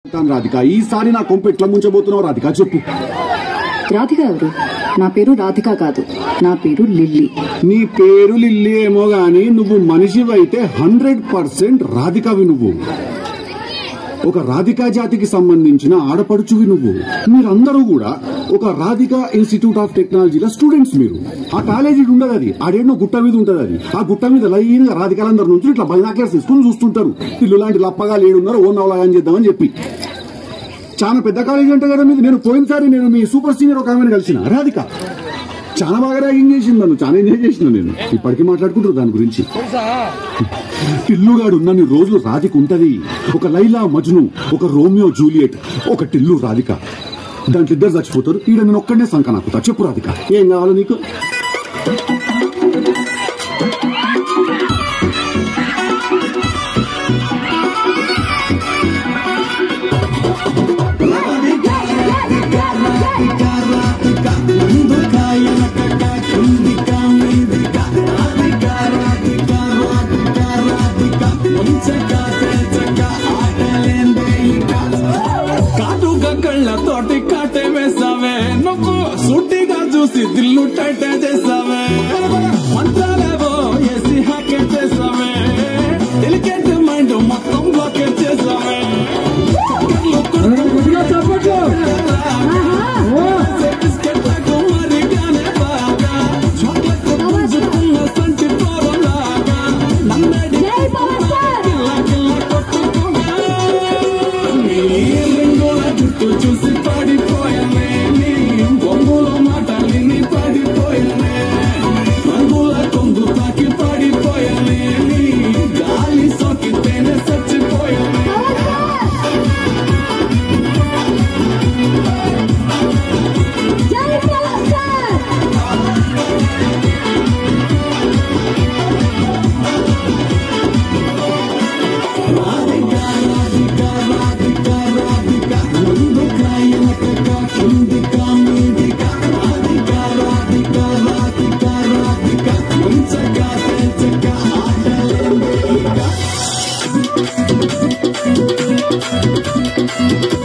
రాధిక ఈసారి నా కొంపు ఎట్లా ముంచబోతున్నావు రాధిక చెప్పు. రాధిక ఎవరు? నా పేరు రాధిక కాదు, నా పేరు లిల్లీ. నీ పేరు లిల్లీ ఏమో గాని నువ్వు మనిషివైతే 100% రాధికవి. నువ్వు ఒక రాధికా జాతికి సంబంధించిన ఆడపడుచువి. నువ్వు మీరందరూ కూడా ఒక రాధికా ఇన్స్టిట్యూట్ ఆఫ్ టెక్నాలజీలో స్టూడెంట్స్. మీరు ఆ కాలేజీ ఉండదు, అది ఆడేనో గుట్ట మీద ఉంటది. అది ఆ గుట్ట మీద లైన్గా రాధికాలందరి నుంచి ఇట్లా బైనాక్లర్స్ తీసుకుని చూస్తుంటారు. ఇల్లు లాంటి లప్పగా లేడున్నారు, ఓన్ అవలాగా చేద్దామని చెప్పి. చాలా పెద్ద కాలేజీ అంటే కదా మీది. నేను పోయినసారి నేను మీ సూపర్ సీనియర్ ఒక ఆమెను కలిసిన రాధిక. చాలా బాగా ర్యాగింగ్ చేసింది, నన్ను చాలా ఎంజాయ్ చేసిన. నేను ఇప్పటికీ మాట్లాడుకుంటారు దాని గురించి. టిల్లుగాడు ఉన్నన్ని రోజులు రాధిక ఉంటది. ఒక లైలా మజ్ను, ఒక రోమియో జూలియట్, ఒక టిల్లు రాధిక. దాంట్లో ఇద్దరు చచ్చిపోతారు. ఈడ నేను ఒక్కడనే సంక నాకుతా. చెప్పు రాధిక, ఏం కావాలి నీకు? తోటి కాటే వేసావే నువ్వు, సూటిగా చూసి దిల్లు టైట్ చేసావే. మంత్రాలేవో వేసి హ్యాకెట్ చేసావే, డెలికేట్ మైండ్ మొత్తం బ్లాకెట్ చేసావే. మరిగానే బాగా చాక్లెట్ పుంజుకున్న సంచి తోరలాగా నన్నడి కొట్టుకోగా చుట్టూ చూసి పడిపోయానే, నీ బొంగుల మాటలిని పడిపోయానే, రంగుల కొంగు తాకి పడిపోయానే, నీ గాలి సోకితేనే చచ్చిపోయానే. Thank you.